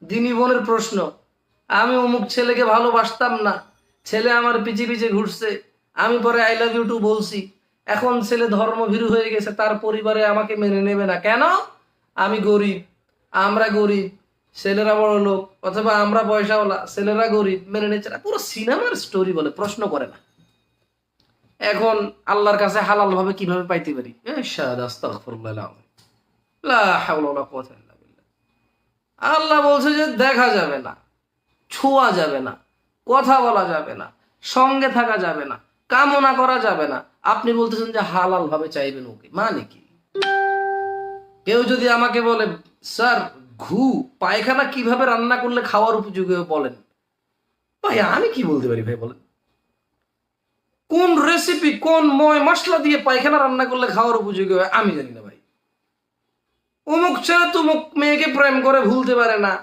দিনী বোনের প্রশ্ন, আমি অমুক ছেলেকে ভালোবাসতাম না, ছেলে আমার পিছে পিছে ঘুরছে, আমি পরে আই লাভ ইউ টু বলছি, এখন ছেলে ধর্মভীরু হয়ে গেছে, তার পরিবারে আমাকে মেনে নেবে না কেন? আমি গরিব, আমরা গরিব, ছেলেরা বড় লোক, অথবা আমরা পয়সাওয়ালা, ছেলেরা গরিব, মেনে নিচ্ছে না। পুরো সিনেমার স্টোরি বলে, প্রশ্ন করে না। এখন আল্লাহর কাছে হালাল ভাবে কিভাবে পাইতে পারি? আল্লাহ বলছে যে দেখা যাবে না, ছোঁয়া যাবে না, কথা বলা যাবে না, সঙ্গে থাকা যাবে না, কামনা করা যাবে না। আপনি বলতেছেন যে হালাল ভাবে চাইবেন, ওকে মানে কি? কেউ যদি আমাকে বলে স্যার ঘু পায়খানা কিভাবে রান্না করলে খাওয়ার উপযোগী হবে বলেন, ভাই আমি কি বলতে পারি? ভাই বলেন, কোন রেসিপি কোন ময় মশলা দিয়ে পায়খানা রান্না করলে খাওয়ার উপযোগী হবে আমি জানি না ভাই। অমুক ছেলে তুমুক মেয়েকে প্রেম করে ভুলতে পারে না,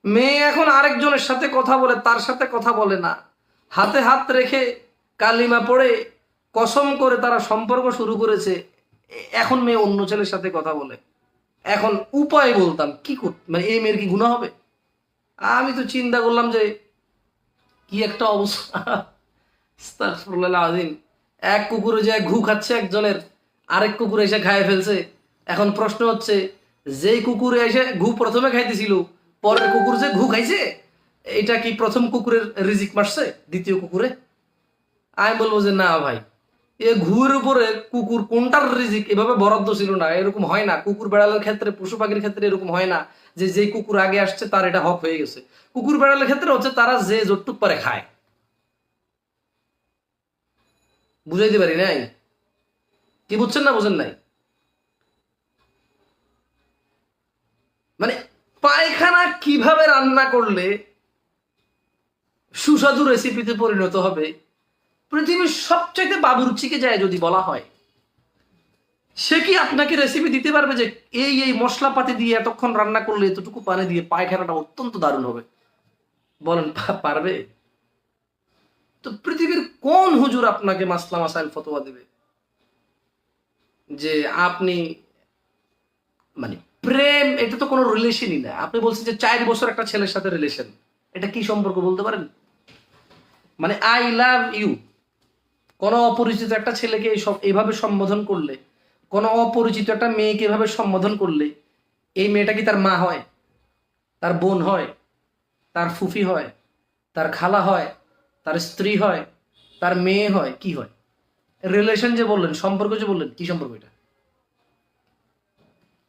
মেয়ে এখন আরেকজনের সাথে কথা বলে, তার সাথে কথা বলে না, হাতে হাত রেখে কালিমা পড়ে কসম করে তারা সম্পর্ক শুরু করেছে, এখন মেয়ে অন্য ছেলের সাথে কথা বলে। এখন উপায় বলতাম কি মানে এই মেয়ের কি গুনাহ হবে? আমি তো চিন্তা করলাম যে কি একটা অবস্থা। আস্তাগফিরুল্লাহ আযীম। এক কুকুরে যে ঘু খাচ্ছে একজনের, আরেক কুকুর এসে খায় ফেলছে। এখন প্রশ্ন হচ্ছে, যেই কুকুরে এসে ঘু প্রথমে খাইতেছিল, পরের কুকুর যে ঘু খাইছে, এটা কি প্রথম কুকুরের রিজিক মারছে দ্বিতীয় কুকুরে? আমি বলবো যে না ভাই, এ ঘুয়ের উপরে কুকুর কোনটার রিজিক এভাবে বরাদ্দ ছিল না, এরকম হয় না। কুকুর বেড়ালের ক্ষেত্রে, পশু পাখির ক্ষেত্রে এরকম হয় না যে যেই কুকুর আগে আসছে তার এটা হক হয়ে গেছে। কুকুর বেড়ালের ক্ষেত্রে হচ্ছে তারা যে যতটুক পারে খায়। বুঝাইতে পারি নাই? কি বুঝছেন না বুঝেন নাই? মানে পায়খানা কিভাবে রান্না করলে সুস্বাদু রেসিপিতে পরিণত হবে, পৃথিবীর সবচাইতে বাবুর্চিকে যায় যদি বলা হয়, সে কি আপনাকে রেসিপি দিতে পারবে যে এই এই মশলাপাতি দিয়ে এতক্ষণ রান্না করলে এতটুকু পানি দিয়ে পায়খানাটা অত্যন্ত দারুণ হবে? বলেন পারবে? তো পৃথিবীর কোন হুজুর আপনাকে মাসলা মাসাইল ফতোয়া দেবে যে আপনি মানে প্রেম, এটা তো কোনো রিলেশনই না। আপনি বলছেন যে 4 বছর একটা ছেলের সাথে রিলেশন, এটা কি সম্পর্ক বলতে পারেন? মানে আই লাভ ইউ, কোনো অপরিচিত একটা ছেলেকে এইভাবে সম্বোধন করলে, কোনো অপরিচিত একটা মেয়েকে এভাবে সম্বোধন করলে, এই মেয়েটা কি তার মা হয়, তার বোন হয়, তার ফুফি হয়, তার খালা হয়, তার স্ত্রী হয়, তার মেয়ে হয়, কি হয়? রিলেশন যে বললেন, সম্পর্ক যে বললেন, কি সম্পর্ক এটা?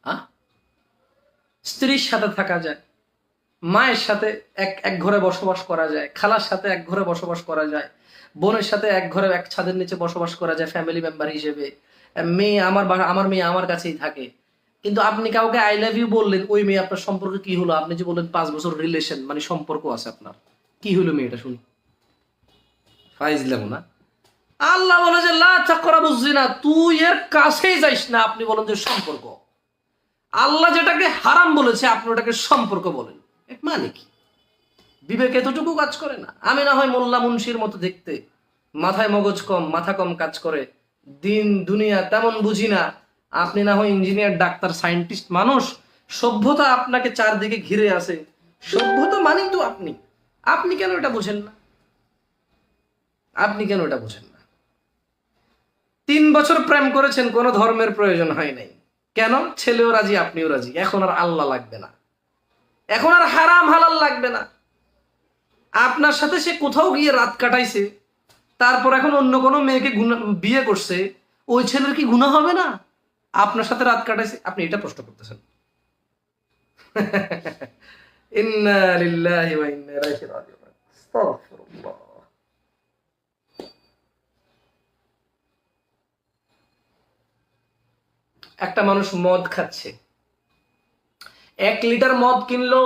আহ স্ত্রীর সাথে থাকা যায়, মায়ের সাথে এক এক ঘরে বসবাস করা যায়, খালার সাথে এক ঘরে বসবাস করা যায়, বোনের সাথে এক ঘরে এক ছাদের নিচে বসবাস করা যায় ফ্যামিলি মেম্বার হিসেবে। মেয়ে আমার মেয়ে আমার কাছেই থাকে। কিন্তু আপনি কাউকে আই লাভ ইউ বললেন, ওই মেয়ে আপনার সম্পর্কে কি হলো? আপনি যে বললেন 5 বছর রিলেশন, মানে সম্পর্ক আছে আপনার, কি হলো মেয়েটা শুনি? ফাইজলাম না। আল্লাহ বলে যে লা তাকরাবুজ জিনা, তুই এর কাছেই যাইস না। আপনি বলেন যে সম্পর্ক। আল্লাহ যেটাকে হারাম বলেছে আপনি ওটাকে সম্পর্ক বলেন, মানে কি? বিবেক এতটুকু কাজ করে না? আমি না হয় মোল্লা মুন্সির মতো দেখতে, মাথায় মগজ কম, মাথা কম কাজ করে, দিন দুনিয়া তেমন বুঝি না। আপনি না হয় ইঞ্জিনিয়ার, ডাক্তার, সায়েন্টিস্ট মানুষ, সভ্যতা আপনাকে চারদিকে ঘিরে আছে। সভ্যতা মানেই তো আপনি। আপনি কেন এটা বুঝেন না? আপনি কেন এটা বুঝেন না? 3 বছর প্রেম করেছেন, কোনো ধর্মের প্রয়োজন হয় নাই। কেন? ছেলেও রাজি, আপনিও রাজি। এখন আর আল্লাহ লাগবে না, এখন আর হারাম হালাল লাগবে না। আপনার সাথে সে কোথাও গিয়ে রাত কাটাইছে, তারপর এখন অন্য কোনো মেয়েকে বিয়ে করছে, ওই ছেলের কি গুনাহ হবে না? আপনার সাথে রাত কাটাইছে, আপনি এটা প্রশ্ন করতেছেন। ইন্না লিল্লাহি ওয়া ইন্না ইলাইহি রাজিউন। আস্তাগফিরুল্লাহ। একটা মানুষ মদ খাচ্ছে, 1 লিটার মদ কিনলো,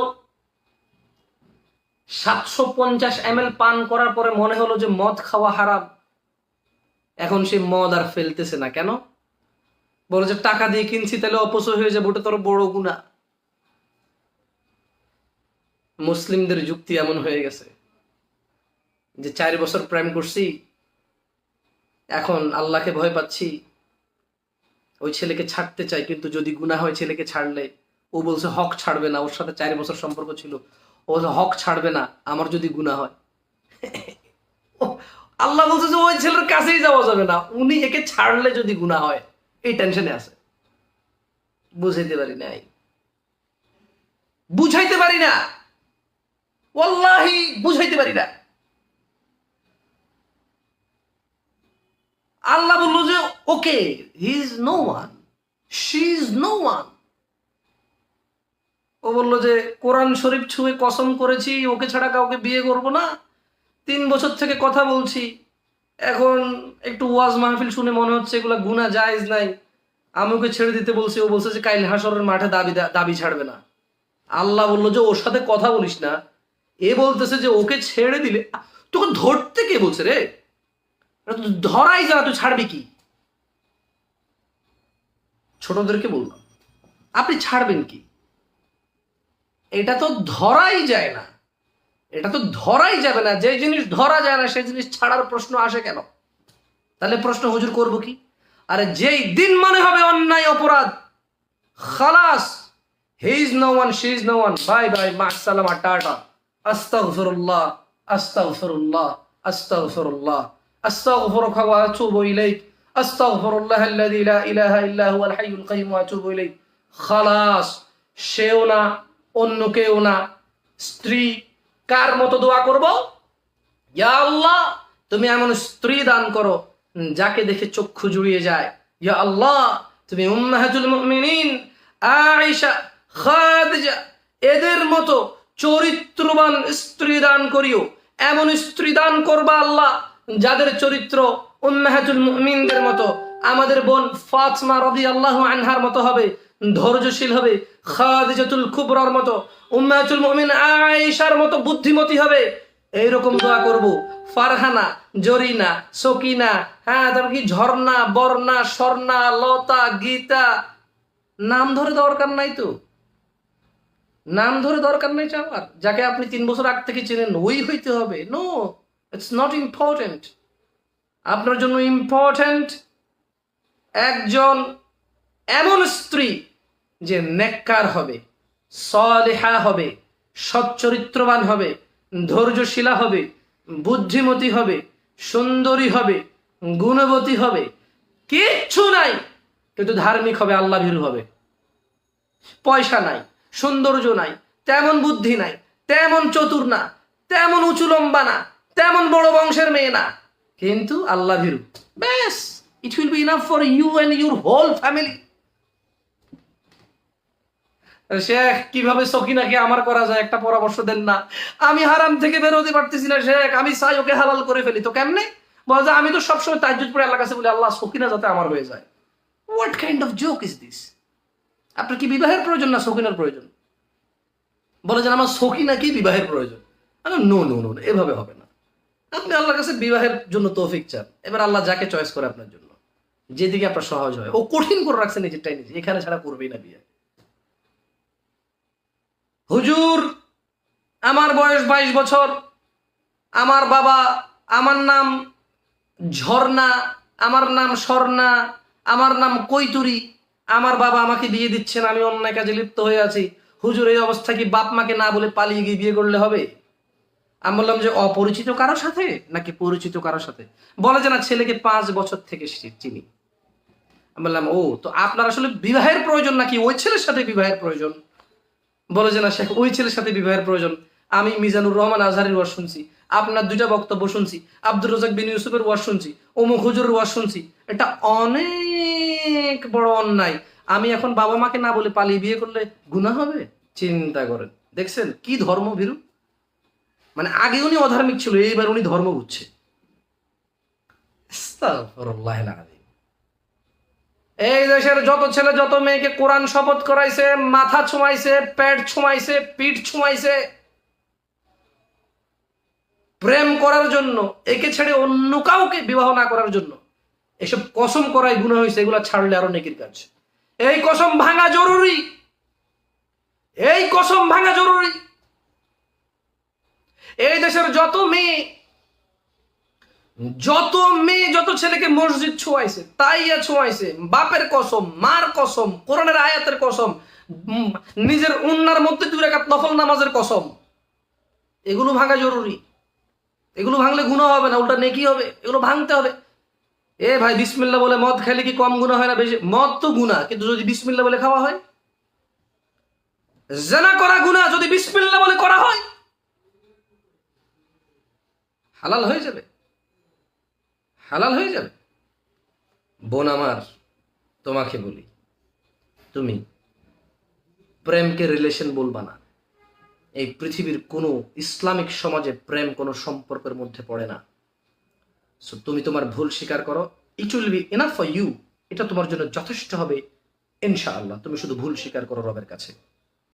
750 ml পান করার পরে মনে হলো যে মদ খাওয়া হারাম। এখন সে মদ আর ফেলতেছে না, কেন? বলে যে টাকা দিয়ে কিনছি, তাহলে অপচয় হয়ে যাবে, ওটা তোর বড় গুনাহ। মুসলিমদের যুক্তি এমন হয়ে গেছে যে 4 বছর প্রেম করছি, এখন আল্লাহকে ভয় পাচ্ছি, ওই ছেলেকে ছাড়তে চাই, কিন্তু যদি গুনাহ হয় ছেলেকে ছাড়লে ও বলছে হক ছাড়বে না, ওর সাথে 4 বছর সম্পর্ক ছিল, ও বলছে হক ছাড়বে না আমার যদি গুনাহ হয়। আল্লাহ বলছে যে ওই ছেলের কাছেই যাওয়া যাবে না, উনি একে ছাড়লে যদি গুনাহ হয়, এই টেনশনে আছে। বুঝাইতে পারি নাই, বুঝাইতে পারি না, ওয়াল্লাহি বুঝাইতে পারি না। আল্লাহ বললো যে okay, he is no one, she is no one. ও বললো যে কোরআন শরীফ ছুঁয়ে কসম করেছি ওকে ছাড়া কাউকে বিয়ে করব না, 3 বছর থেকে কথা বলছি, এখন একটু ওয়াজ মাহফিল শুনে মনে হচ্ছে এগুলা গুনাহ জায়েজ নাই, আমি ওকে ছেড়ে দিতে বলছি, ও বলছে যে কাইল হাসরের মাঠে দাবি ছাড়বে না। আল্লাহ বললো যে ওর সাথে কথা বলিস না, এ বলতেছে যে ওকে ছেড়ে দিলে তোকে ধরতে কে বলছে রে, ধরাই যা, তুই ছাড়বি কি? ছোটদেরকে বললাম আপনি ছাড়বেন কি? এটা তো ধরাই যায় না, এটা তো ধরাই যাবে না। যে জিনিস ধরা যায় না সেই জিনিস ছাড়ার প্রশ্ন আসে কেন? তাহলে প্রশ্ন হুজুর করবো কি? আরে যেই দিন মনে হবে অন্যায় অপরাধ, খালাস, he is no one, she is no one, bye bye, মা সালামা, টাটা, আস্তাগফিরুল্লাহ, আস্তাগফিরুল্লাহ, আস্তাগফিরুল্লাহ, আস্তাগফিরুকা ওয়া আতুবু ইলাইক, আস্তাগফিরুল্লাহ আল্লাযী লা ইলাহা ইল্লা হুয়াল হাইয়ুল কাইয়্যুম ওয়া আতুবু ইলাইক। খালাস, সেও না, অন্য কেউ না। স্ত্রী কার মতো দোয়া করব? ইয়া আল্লাহ তুমি এমন স্ত্রী দান করো যাকে দেখে চক্ষু জুড়িয়ে যায়। ইয়া আল্লাহ তুমি উম্মাহাতুল মুমিনিন আয়েশা, খাদিজা এদের মতো চরিত্রবান স্ত্রী দান করিও। এমন স্ত্রী দান করবা আল্লাহ যাদের চরিত্র উম্মাহাতুল মুমিনদের মতো। আমাদের বোন ফাতিমা রাদিয়াল্লাহু আনহার মতো হবে, ধৈর্যশীল হবে, খাদিজাতুল কুবরার মতো, উম্মাহাতুল মুমিন আয়েশার মতো বুদ্ধিমতী হবে। এইরকম দোয়া করব। ফারহানা, জরিনা, সকিনা, হ্যাঁ তারপর কি ঝর্ণা, বর্ণা, স্বর্ণা, লতা, গীতা, নাম ধরে দরকার নাই তো, নাম ধরে দরকার নাই চাওয়ার। যাকে আপনি 3 বছর আগ থেকে চেনেন ওই হইতে হবে? No, it's not important. আপনার জন্য ইম্পর্টেন্ট একজন এমন স্ত্রী যে নেককার হবে, সালেহা হবে, সচ্চরিত্রবান হবে, ধৈর্যশীলা হবে, বুদ্ধিমতী হবে, সুন্দরী হবে, গুণবতী হবে, কিচ্ছু নাই কিন্তু ধার্মিক হবে, আল্লাহ ভীরু হবে। পয়সা নাই, সৌন্দর্য নাই, তেমন বুদ্ধি নাই, তেমন চতুর না, তেমন উঁচু লম্বা না, তেমন বড় বংশের মেয়ে না, কিন্তু আল্লাহ ভীরু, ব্যাস, it will be enough for you and your whole family. শেখ কিভাবে সকিনাকে আমার করা যায় একটা পরামর্শ দেন না। আমি হারাম থেকে বেরোতে পারতেছি না শেখ, আমি চাই ওকে হালাল করে ফেলি। তো কেমনে? বলে আমি তো সবসময় তাহাজ্জুদ পড়ে আল্লাহর কাছে বলি আল্লাহ সকিনা যাতে আমার হয়ে যায়। What kind of joke is this? আপনার কি বিবাহের প্রয়োজন না সকিনার প্রয়োজন? বলে যে আমার সকিনা কি বিবাহের প্রয়োজন? নো নো নো, এভাবে হবে না। আপনি আল্লাহর কাছে বিবাহের জন্য তৌফিক চান, এবার আল্লাহ যাকে চয়েস করে আপনার জন্য, যেদিকে আপনার সহজ হয়। ও কঠিন করে রাখছে নিজেরটাই নিজে, এখানে ছাড়া করবেই না বিয়ে। হুজুর আমার বয়স 22 বছর, আমার বাবা, আমার নাম ঝর্ণা, আমার নাম স্বর্ণা, আমার নাম কৈতুরি, আমার বাবা আমাকে বিয়ে দিচ্ছেন, আমি অন্যায় কাজে লিপ্ত হয়ে আছি। হুজুর এই অবস্থা কি বাপ মাকে না বলে পালিয়ে গিয়ে বিয়ে করলে হবে? আমি বললাম যে অপরিচিত কারোর সাথে নাকি পরিচিত কারোর সাথে? বলে যে না ছেলেকে 5 বছর থেকে চিনি। আমি বললাম ও, তো আপনার আসলে বিবাহের প্রয়োজন নাকি ওই ছেলের সাথে বিবাহের প্রয়োজন? বলে যে না শেখ ওই ছেলের সাথে বিবাহের প্রয়োজন। আমি মিজানুর রহমান আজহারির ওয়াজ শুনছি, আপনার 2টা বক্তব্য শুনছি, আব্দুর রাজাক বিন ইউসুফের ওয়াজ শুনছি, অমুক হুজুরের ওয়াজ শুনছি, এটা অনেক বড় অন্যায়। আমি এখন বাবা মাকে না বলে পালিয়ে বিয়ে করলে গুনাহ হবে? চিন্তা করেন, দেখছেন কি ধর্মভীরু? মানে আগে উনি অধার্মিক ছিল, এইবার উনি ধর্ম বুঝছে। আস্তাগফিরুল্লাহ আল-আযীম। এই দেশের যত ছেলে যত মেয়েকে কোরআন শপথ করাইছে, মাথা ছুমাইছে, পেট ছুমাইছে, পিঠ ছুমাইছে প্রেম করার জন্য, একে ছেড়ে অন্য কাউকে বিবাহ না করার জন্য, এসব কসম করাই গুনাহ হয়েছে। এগুলা ছাড়লে আরো নেকির কাজ। এই কসম ভাঙা জরুরি, এই কসম ভাঙা জরুরি। এই দেশের যত মেয়ে যত ছেলেকে মসজিদ ছোঁয়াইছে, তাইয়া ছোঁয়াইছে, বাপের কসম, মার কসম, কোরআনের আয়াতের কসম, নিজের উন্নার মধ্যে 2 রাকাত নফল নামাজের কসম, এগুলো ভাঙা জরুরি। এগুলো ভাঙলে গুনাহ হবে না, উল্টা নেকি হবে। এগুলো ভাঙতে হবে। এ ভাই, বিসমিল্লাহ বলে মদ খাইলে কি কম গুনাহ হয় না বেশি? মদ তো গুনাহ, কিন্তু যদি বিসমিল্লাহ বলে খাওয়া হয়। জিনা করা গুনাহ, যদি বিসমিল্লাহ বলে করা হয় হালাল হয়ে যাবে, হালাল হয়ে যাবে। বোন আমার, তোমাকে বলি, তুমি প্রেমকে রিলেশন বলবা না। এই পৃথিবীর কোনো ইসলামিক সমাজে প্রেম কোনো সম্পর্কের মধ্যে পড়ে না। সো তুমি তোমার ভুল স্বীকার করো, it will be enough for you. এটা তোমার জন্য যথেষ্ট হবে ইনশাআল্লাহ। তুমি শুধু ভুল স্বীকার করো রবের কাছে।